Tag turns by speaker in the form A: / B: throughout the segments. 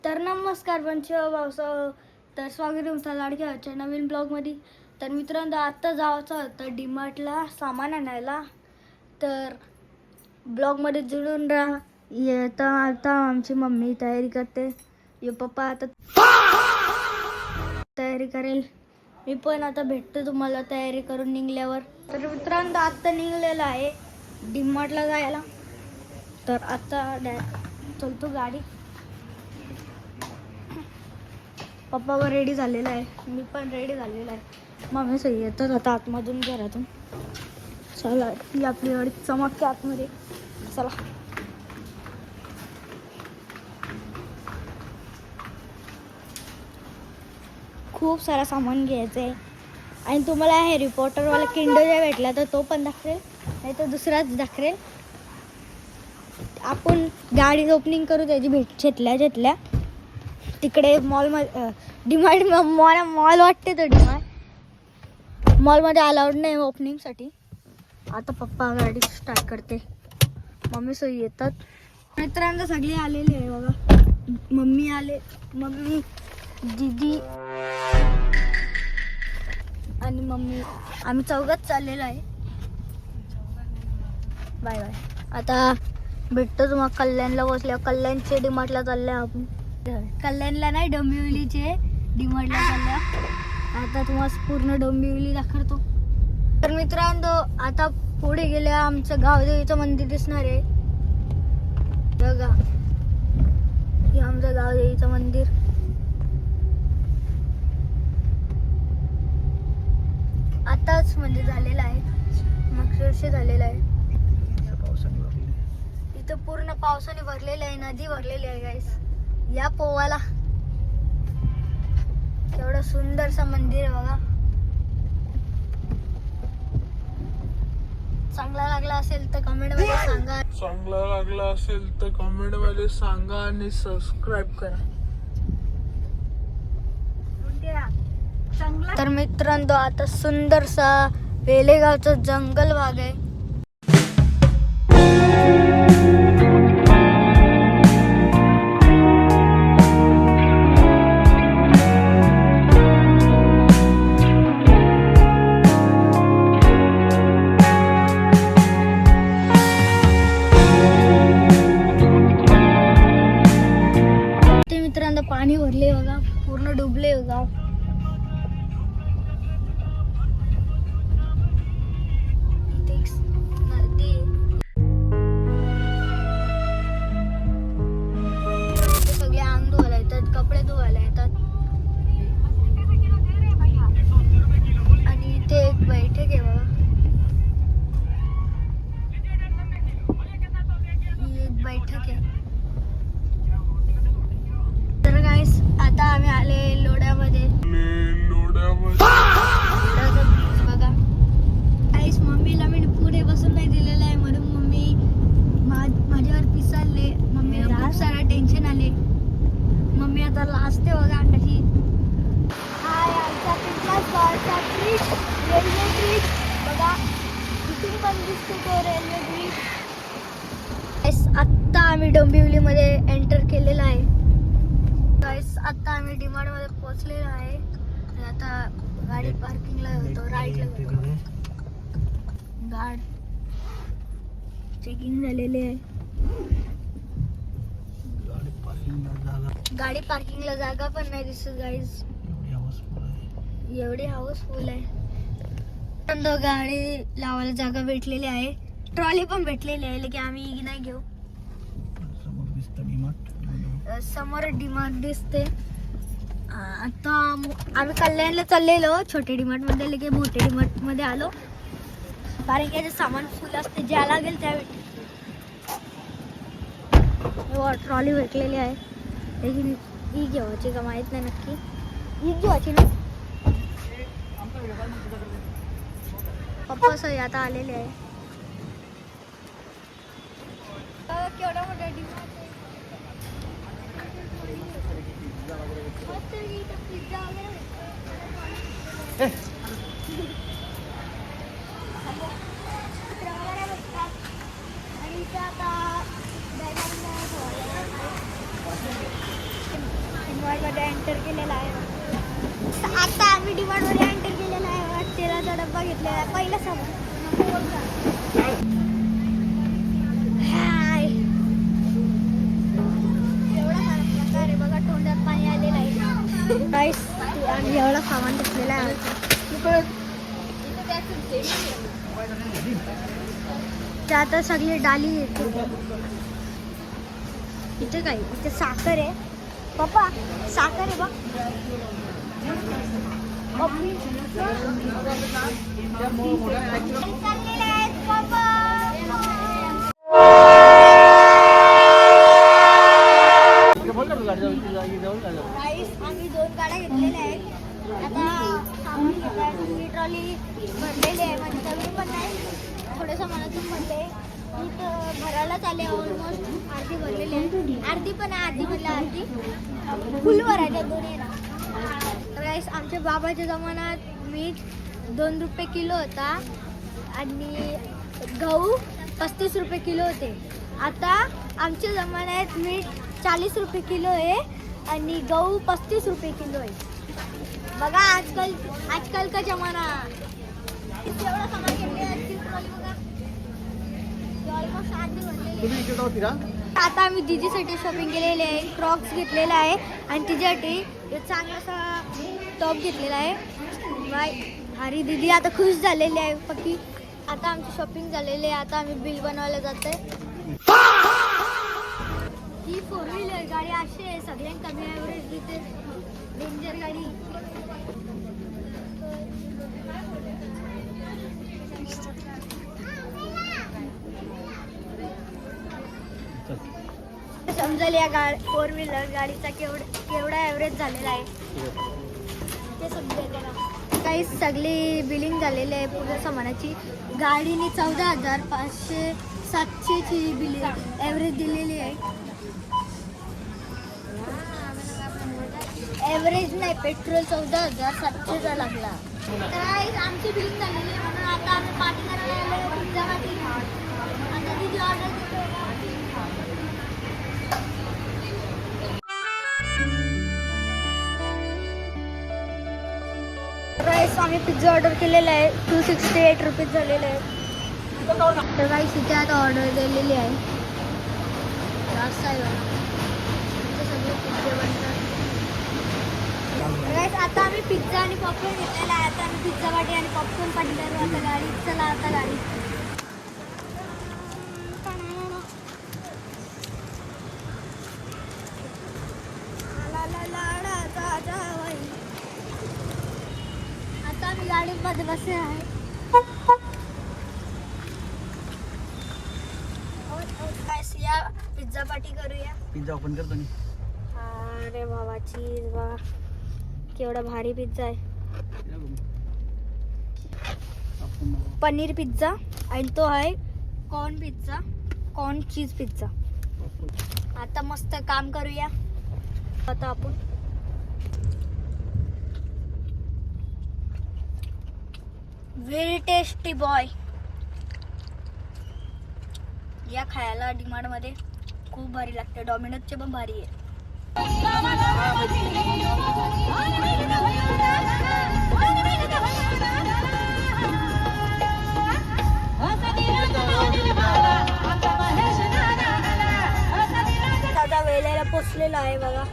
A: तर नमस्कार पंच भाऊसाव. तर स्वागत आहे तुमचं लाडक्या नवीन ब्लॉगमध्ये. तर मित्रांनो, आत्ता जायचं होतं डीमार्टला सामान आणायला. तर ब्लॉगमध्ये जुळून राहा. येता आता आमची मम्मी तयारी करते, पप्पा आता तयारी करेल. मी पण आता भेटतो तुम्हाला तयारी करून निघल्यावर. तर मित्रांनो, आत्ता निघलेला आहे डीमार्टला जायला. तर आता चलतो गाडी. पप्पा वर रेडी झालेला आहे, मी पण रेडी झालेला आहे. मम्मी सही येतात आता आतमधून घरातून. चला, ही आपली गाडी चमकते आतमध्ये. चला. खूप सारा सामान घ्यायचं आहे आणि तुम्हाला हॅरी पॉटरवाला किंडर जे भेटला तर तो पण दाखवेल, नाही तर दुसराच दाखवेल. आपण गाडी ओपनिंग करू त्याची घेतल्या तिकडे मॉलमध्ये. डीमार्ट मॉल वाटते तो डीमार्ट मॉलमध्ये अलाउड नाही ओपनिंगसाठी. आता पप्पा गाडी स्टार्ट करते, मम्मी सही येतात. मित्रांनो सगळे आलेले आहे बघा. मम्मी दीदी आणि मम्मी, आम्ही चौघात चाललेलो आहे. Bye bye. आता भेटतो तुम्हाला कल्याणला बसल्यावर. कल्याणचे डीमार्टला चालले आपण. कल्याणला नाही, डोंबिवलीचे डीमार्टला चालल्या. आता तुम्हाला पूर्ण डोंबिवली दाखवतो. तर मित्रांनो, आता पुढे गेल्या आमचं गावदेवीचं मंदिर दिसणार आहे बघा. हे आमचं गावदेवीचं मंदिर. आताच म्हणजे झालेलं आहे, मागच्या वर्षी झालेलं आहे. इथं पूर्ण पावसाने भरलेलं आहे, नदी भरलेली आहे गाईस. या पोवाला केवढं सुंदरसं मंदिर आहे बघा. चांगला लागला असेल तर कमेंट मध्ये सांगा. आणि सबस्क्राईब करा. तर मित्रांनो, आता सुंदरसा वेलेगावचा जंगल भाग आहे. मित्रांनो, पाणी भरले बघा, पूर्ण डुबले गाव. सगळे अंग धुवायला येतात, कपडे धुवायला येतात. आणि इथे एक बैठक आहे बघा. ही एक बैठक आहे. तर गाईस, आता आम्ही आले लोढ्यामध्ये. बघा गाईस, मम्मीला मी पुढे बसून नाही दिलेलं आहे म्हणून मम्मी माझ्यावर पिसाळले. मम्मीला खूप सारा टेन्शन आले. मम्मी आता लाजते बघा कशी. हाय, आमचा किल्ला ब्रिज, रेल्वे ब्रिज बघा. इथून पण दिसते तो रेल्वे ब्रिज. आत्ता आम्ही डोंबिवलीमध्ये एंटर केलेला आहे गाईस. आता आम्ही डीमार्ट मध्ये पोहोचलेलो आहे. आता गाडी पार्किंगला होतो, राईटला होतो. गाड चेकिंग झालेली आहे. गाडी पार्किंगला जागा पण नाही दिसत गाईस, एवढी हाऊसफुल आहे. गाडी लावायला जागा भेटलेली आहे, ट्रॉली पण भेटलेली आहे, की आम्ही नाही घेऊ. समोर डीमार्ट दिसते. आता आम्ही कल्याणला चाललेलो छोटे डीमार्ट मध्ये, लगे मोठे डीमार्ट मध्ये आलो. कारण की सामान फुल असते, ज्या लागेल त्या ट्रॉली भेटलेली आहे. लेकिन ही घेवायची का माहित नाही नक्की. ही घेवायची ना. पप्पा सही आता आलेले आहे. केवढा मोठा डीमार्ट आहे. पिझ्झा वगैरे आणि इथे आता मध्ये एंटर केलेला आहे. आता आम्ही डीमार्ट मध्ये एंटर केलेला आहे. तेलाचा डब्बा घेतलेला आहे. पहिला सामान हाय एवढा सारा प्रकार आहे बघा. तोंडात पाणी आलेलं आहे. गाईस आम्ही एवढा सामान घेतलेला आहे. आता सगळी डाली येते. इथे काय इथे साखर आहे. पप्पा साखर आहे बघ. आम्ही 2 गाड्या घेतलेल्या आहेत. आता सामान घेतलं ट्रॉली भरलेली आहे. म्हणजे सगळी पण नाही थोड्या सामानातून भरले. भरायलाच आले. ऑलमोस्ट अर्धी भरलेली आहे. अर्धी पण आहे. अर्धी भरली अर्धी फुल भरायच्या दोन्ही ना. तर गाईस आमच्या बाबाच्या जमान्यात मीठ 2 रुपये किलो होता आणि गहू 35 रुपये किलो होते. आता आमच्या जमान्यात मीठ 40 रुपये किलो आहे आणि गहू 35 रुपये किलो आहे. बघा आजकाल का जमाना. एवढा सामान घेतले बघा. ऑलमोस्ट अर्धी भरलेली. आता आम्ही दीदीसाठी शॉपिंग केलेली आहे. क्रॉक्स घेतलेला आहे आणि तिच्यासाठी चांगलासा टॉप घेतलेला आहे. बाय भारी. दीदी आता खुश झालेली आहे पक्की. आता आमची शॉपिंग झालेली आहे. आता आम्ही बिल बनवायला जातोय. ही 4 व्हीलर गाडी अशी आहे सगळ्यांत कमी ॲव्हरेज देते. डेंजर गाडी. समजेल या 4 व्हीलर गाडीचा केवढा ॲव्हरेज झालेला आहे ते समजेल. काही सगळी बिलिंग झालेली आहे पूर्ण सामानाची. गाडीने 14,500 700ची बिलिंग ॲव्हरेज दिलेली आहे. ॲव्हरेज नाही पेट्रोल 14,700चा लागला. तर आमची बिलिंग झालेली आहे म्हणून आता आम्ही पार्टी करायला आलो. Pizza party. आता तिची ऑर्डर देतो. राईस आम्ही पिझ्झा ऑर्डर केलेला आहे. 268 रुपीज झालेले आहे. तर राईस इथे आता ऑर्डर दिलेली आहे. जास्त आहे बघा. सगळे पिझ्झे बनतात. राईस आता आम्ही पिझ्झा आणि पॉपकॉर्न घेतलेला आहे. आता आम्ही पिझ्झा पार्टी आणि पॉपकॉर्न पार्टी करू. आता गाडी चला आता गाडी. आता आम्ही गाडीमध्ये बसले आहे. या पिझ्झा पार्टी करूया.
B: पिझ्झा ओपन करतो मी.
A: अरे बाबा चीज वा केवढा भारी पिझ्झा आहे. पनीर पिझ्झा आणि तो आहे corn pizza. Corn cheese pizza. आता मस्त काम करूया. आता आपण व्हेरी टेस्टी बॉय. या खायला डीमार्ट मध्ये खूप भारी लागते. डॉमिनोजचे पण भारी आहे. आता वेळेला पोचलेला आहे बघा.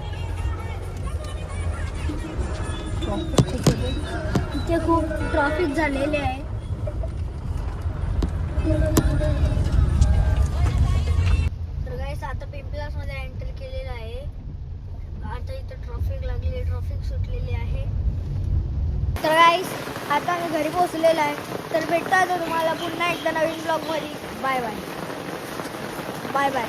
A: इथे खूप ट्रॅफिक झालेले आहे. तर गाईस आता पिंपलास मध्ये एंटर केलेला आहे. आता इथं ट्रॅफिक लागली. ट्रॅफिक सुटलेली आहे. तर गाईस आता आम्ही घरी पोहोचलेलो आहे. तर भेटता तुम्हाला पुन्हा एकदा नवीन ब्लॉग मध्ये. Bye bye. Bye bye.